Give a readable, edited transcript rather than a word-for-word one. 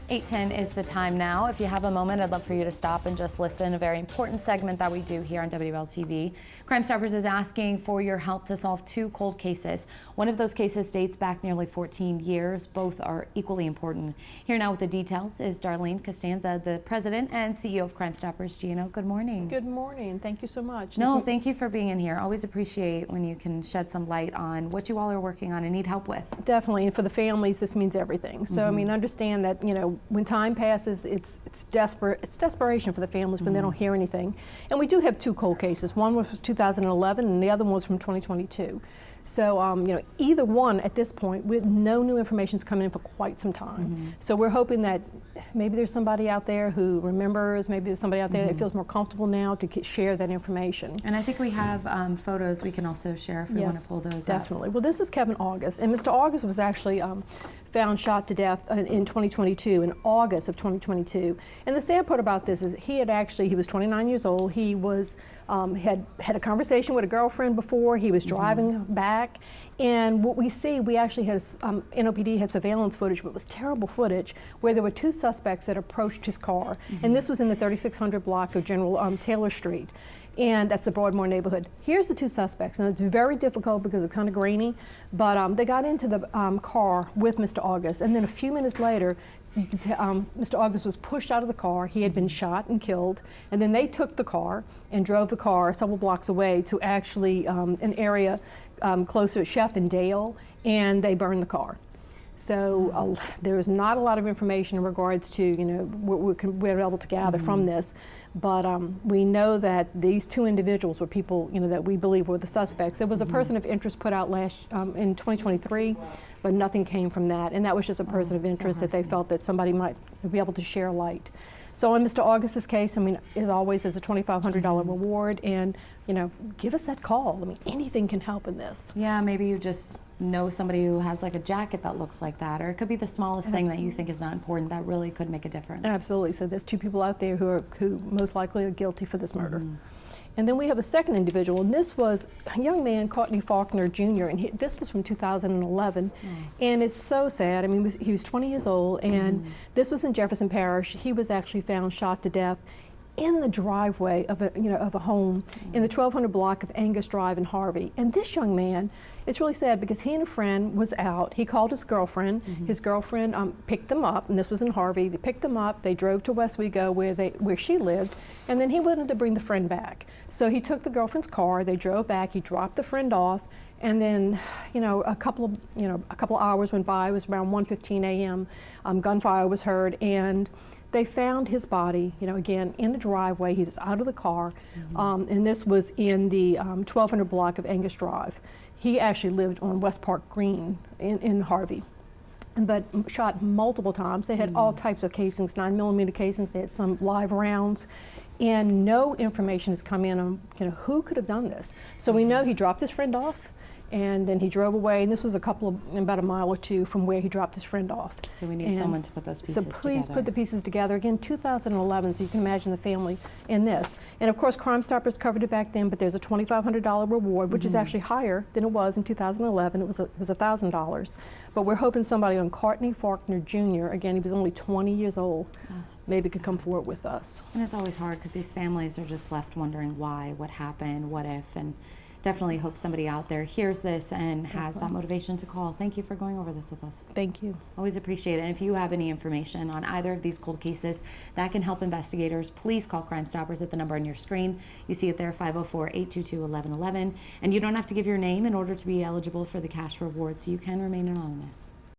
8:10 is the time now. If you have a moment, I'd love for you to stop and just listen. A very important segment that we do here on WLTV. Crimestoppers is asking for your help to solve two cold cases. One of those cases dates back nearly 14 years. Both are equally important. Here now with the details is Darlene Costanza, the president and CEO of Crimestoppers. Gino, good morning. Good morning. Thank you so much. No, thank you for being in here. Always appreciate when you can shed some light on what you all are working on and need help with. Definitely, and for the families, this means everything. So, I mean, understand that, when time passes, it's desperation for the families when they don't hear anything. And we do have two cold cases. One was 2011, and the other one was from 2022. So, either one at this point, with no new information's coming in for quite some time. So we're hoping that maybe there's somebody out there who remembers, maybe there's somebody out there that feels more comfortable now to share that information. And I think we have photos we can also share if we want to pull those definitely. up. Well, this is Kevin August, and Mr. August was actually found shot to death in 2022, in August of 2022. And the sad part about this is he was 29 years old. He was had a conversation with a girlfriend before. He was driving back, and what we see, we actually had NOPD had surveillance footage, but it was terrible footage where there were two suspects that approached his car, and this was in the 3600 block of General Taylor Street. And that's the Broadmoor neighborhood. Here's the two suspects, and it's very difficult because it's kind of grainy, but they got into the car with Mr. August, and then a few minutes later, Mr. August was pushed out of the car. He had been shot and killed, and then they took the car and drove the car several blocks away to actually an area closer to Chef and Dale, and they burned the car. So there is not a lot of information in regards to what we're able to gather from this, but we know that these two individuals were people that we believe were the suspects. There was a person of interest put out in 2023, but nothing came from that, and that was just a person of interest that they felt that somebody might be able to share light. So in Mr. August's case, I mean, as always, there's a $2,500 reward, and give us that call. I mean, anything can help in this. Yeah, maybe you just know somebody who has like a jacket that looks like that, or it could be the smallest thing that you think is not important that really could make a difference. Absolutely. So there's two people out there who most likely are guilty for this murder. And then we have a second individual, and this was a young man, Courtney Faulkner Jr., and this was from 2011. And it's so sad. I mean, he was 20 years old, and this was in Jefferson Parish. He was actually found shot to death in the driveway of a home in the 1200 block of Angus Drive in Harvey. And this young man, it's really sad because he and a friend was out. He called his girlfriend. His girlfriend picked them up, and this was in Harvey. They picked them up. They drove to Westwego where she lived, and then he wanted to bring the friend back. So he took the girlfriend's car. They drove back. He dropped the friend off, and then a couple of hours went by. It was around 1:15 a.m. Gunfire was heard, and they found his body, again, in the driveway. He was out of the car, and this was in the 1200 block of Angus Drive. He actually lived on West Park Green in Harvey, but shot multiple times. They had all types of casings, 9mm casings. They had some live rounds, and no information has come in on who could have done this. So we know he dropped his friend off, and then he drove away, and this was about a mile or two from where he dropped his friend off. So we need someone to put those pieces together. So please put the pieces together. Again, 2011, so you can imagine the family in this. And of course, Crimestoppers covered it back then, but there's a $2,500 reward, which is actually higher than it was in 2011. It was $1,000. But we're hoping somebody on Courtney Faulkner Jr., again, he was only 20 years old, maybe could come forward with us. And it's always hard because these families are just left wondering why, what happened, what if, and definitely hope somebody out there hears this and has that motivation to call. Thank you for going over this with us. Thank you. Always appreciate it. And if you have any information on either of these cold cases that can help investigators, please call Crimestoppers at the number on your screen. You see it there, 504-822-1111. And you don't have to give your name in order to be eligible for the cash reward, so you can remain anonymous.